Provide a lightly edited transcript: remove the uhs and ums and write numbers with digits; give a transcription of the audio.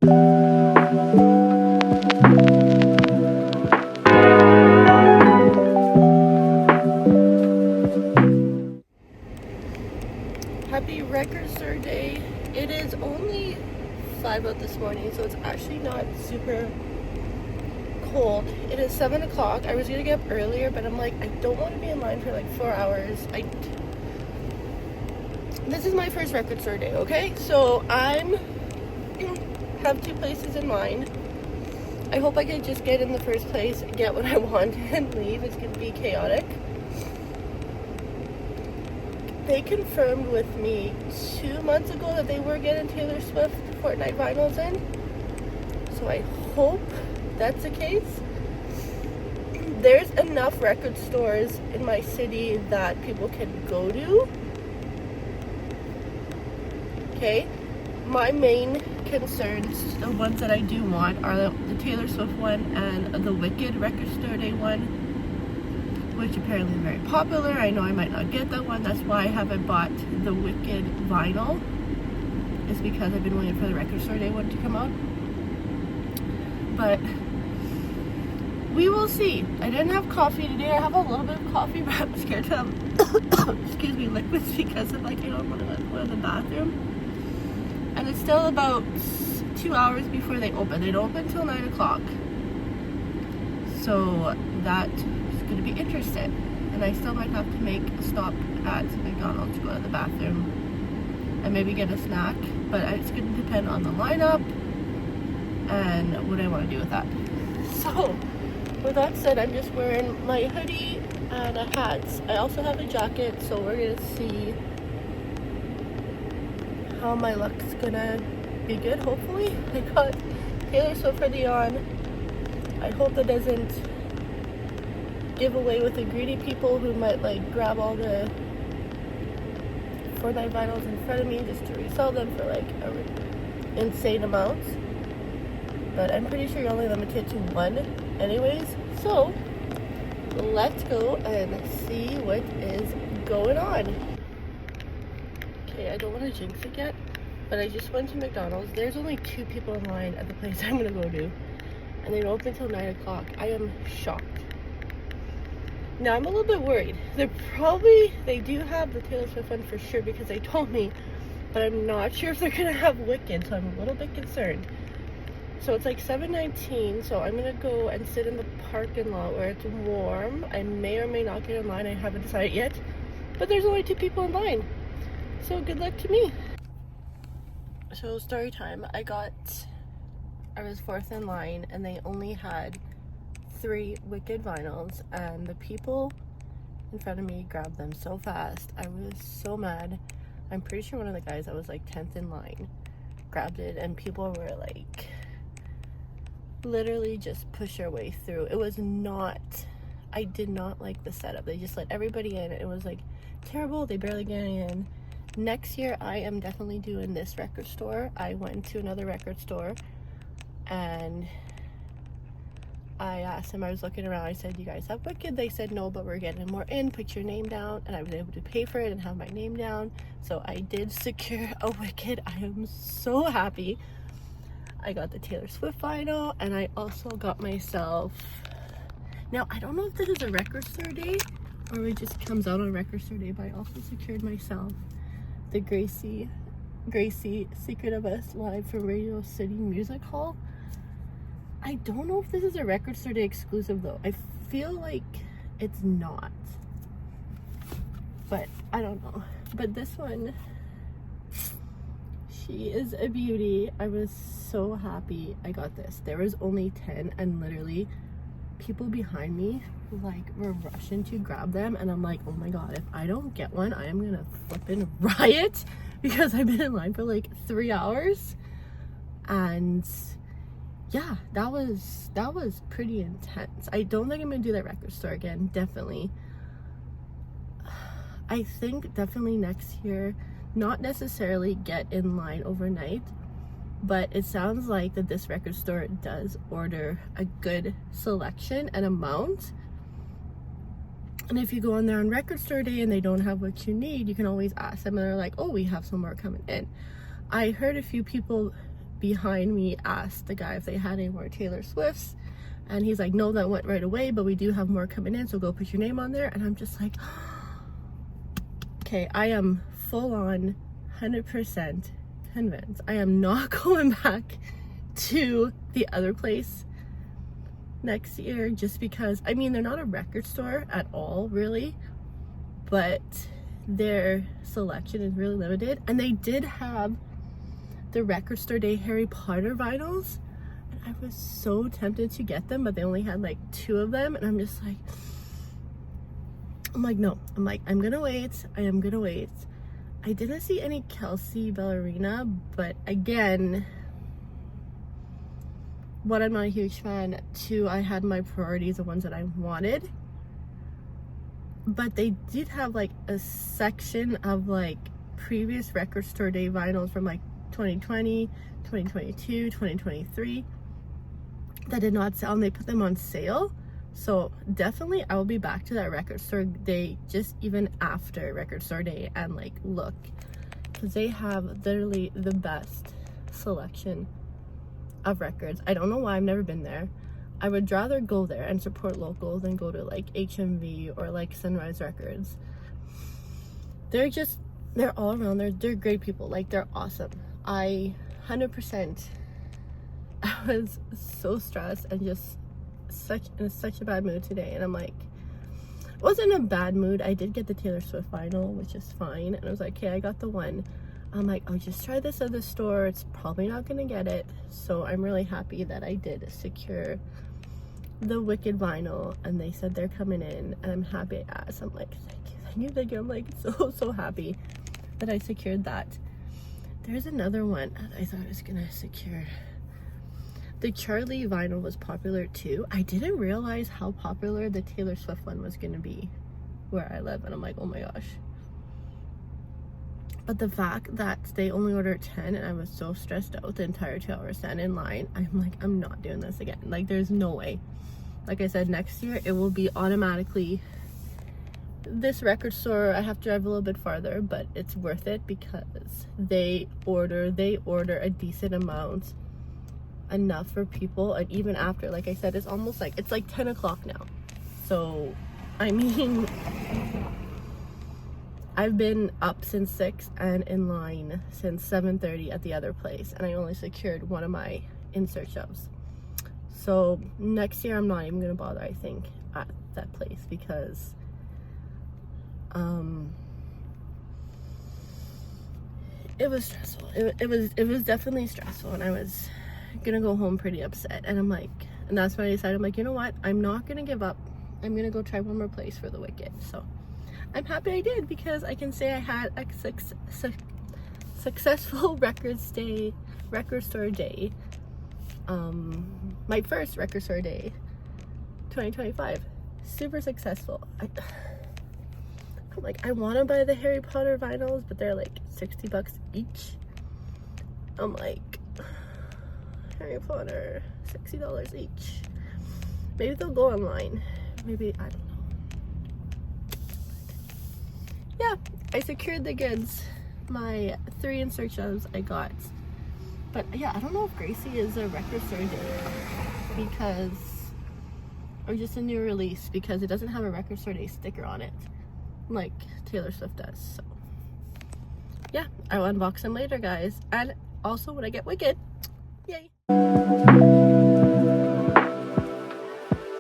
Happy record store day. It is only 5 out this morning, so it's actually not super cold. It is 7 o'clock. I was gonna get up earlier, but I'm like, I don't want to be in line for like 4 hours. This is my first record store day, okay? So I'm have 2 places in mind. I hope I can just get in the first place, get what I want, and leave. It's gonna be chaotic. They confirmed with me 2 months ago that they were getting Taylor Swift Fortnite vinyls in. So I hope that's the case. There's enough record stores in my city that people can go to. Okay? My main concerns, the ones that I do want, are the Taylor Swift one and the Wicked record store day one, which apparently is very popular. I know I might not get that one. That's why I haven't bought the Wicked vinyl. It's because I've been waiting for the record store day one to come out. But we will see. I didn't have coffee today. I have a little bit of coffee, but I'm scared to have, excuse me, liquids because of like I don't want to go to the bathroom. And it's still about 2 hours before they open. They don't open until 9 o'clock. So that is going to be interesting. And I still might have to make a stop at McDonald's to go to the bathroom and maybe get a snack. But it's going to depend on the lineup and what I want to do with that. So with that said, I'm just wearing my hoodie and a hat. I also have a jacket, so we're going to see how my luck's gonna be good, hopefully. I got Taylor Swift hoodie on. I hope that doesn't give away with the greedy people who might like grab all the Fortnite vinyls in front of me just to resell them for like insane amounts. But I'm pretty sure you're only limited to one anyways. So let's go and see what is going on. Okay, I don't want to jinx it yet, but I just went to McDonald's. There's only 2 people in line at the place I'm gonna go to, and they don't open until 9 o'clock. I am shocked. Now I'm a little bit worried. They do have the Taylor Swift one for sure because they told me, but I'm not sure if they're gonna have Wicked, so I'm a little bit concerned. So it's like 7:19, so I'm gonna go and sit in the parking lot where it's warm. I may or may not get in line. I haven't decided yet, but there's only 2 people in line. So good luck to me. So story time. I was 4th in line and they only had 3 Wicked vinyls and the people in front of me grabbed them so fast. I was so mad. I'm pretty sure one of the guys that was like 10th in line grabbed it and people were like literally just push their way through. It was not, I did not like the setup. They just let everybody in. It was like terrible. They barely get in. Next year, I am definitely doing this record store. I went to another record store and I asked them, I was looking around, I said, you guys have Wicked? They said no, but we're getting more in, put your name down, and I was able to pay for it and have my name down. So I did secure a Wicked. I am so happy. I got the Taylor Swift vinyl and I also got myself, now I don't know if this is a record store day or it just comes out on record store day, but I also secured myself the Gracie Secret of Us live from Radio City Music Hall. I don't know if this is a record store day exclusive though. I feel like it's not, but I don't know. But this one, she is a beauty. I was so happy I got this. There was only 10 and literally people behind me like were rushing to grab them and I'm like, oh my god, if I don't get one I am gonna flippin' riot because I've been in line for like 3 hours. And yeah, that was pretty intense. I don't think I'm gonna do that record store again. Definitely, I think definitely next year, not necessarily get in line overnight, but it sounds like that this record store does order a good selection and amount. And if you go on there on record store day and they don't have what you need, you can always ask them and they're like, oh, we have some more coming in. I heard a few people behind me asked the guy if they had any more Taylor Swifts, and he's like, no, that went right away, but we do have more coming in, so go put your name on there. And I'm just like, okay, I am full on 100% convinced I am not going back to the other place next year, just because, I mean, they're not a record store at all, really, but their selection is really limited. And they did have the Record Store Day Harry Potter vinyls, and I was so tempted to get them, but they only had like 2 of them, and I'm just like, I'm like, no, I'm like, I'm gonna wait. I am gonna wait. I didn't see any Kelsey Ballerina, but again, one, I'm not a huge fan. 2, I had my priorities, the ones that I wanted. But they did have like a section of like previous Record Store Day vinyls from like 2020, 2022, 2023 that did not sell, and they put them on sale. So definitely I will be back to that Record Store Day, just even after Record Store Day, and like look, because they have literally the best selection of records. I don't know why, I've never been there. I would rather go there and support local than go to like HMV or like Sunrise Records. They're all around there. They're great people. Like, they're awesome. I 100%, I was so stressed and just in such a bad mood today, and I'm like, it wasn't a bad mood. I did get the Taylor Swift vinyl, which is fine, and I was like, okay, I got the one. I'm like, I'll just try this other store. It's probably not gonna get it. So I'm really happy that I did secure the Wicked vinyl, and they said they're coming in, and I'm happy I asked. I'm like, thank you. I'm like so happy that I secured that. There's another one I thought I was gonna secure. The Charlie vinyl was popular too. I didn't realize how popular the Taylor Swift one was gonna be where I live, and I'm like, oh my gosh. But the fact that they only ordered 10, and I was so stressed out the entire 2 hours standing in line, I'm like, I'm not doing this again. Like, there's no way. Like I said, next year it will be automatically this record store. I have to drive a little bit farther, but it's worth it because they order a decent amount, enough for people. And even after, like I said, it's almost like, it's like 10 o'clock now. So, I mean, I've been up since 6 and in line since 7:30 at the other place, and I only secured one of my insert shows. So next year I'm not even gonna bother, I think, at that place, because it was stressful. It was definitely stressful, and I was gonna go home pretty upset. And I'm like, and that's when I decided, I'm like, you know what, I'm not gonna give up. I'm gonna go try one more place for the Wicked. So I'm happy I did, because I can say I had a successful record store day. My first record store day, 2025. Super successful. I'm like, I want to buy the Harry Potter vinyls, but they're like $60 each. I'm like, Harry Potter, $60 each. Maybe they'll go online. Maybe, I don't know. Yeah, I secured the goods. My 3 insert shows I got. But yeah, I don't know if Gracie is a record store day because, or just a new release, because it doesn't have a record store day sticker on it like Taylor Swift does. So yeah, I will unbox them later, guys, and also when I get Wicked. Yay.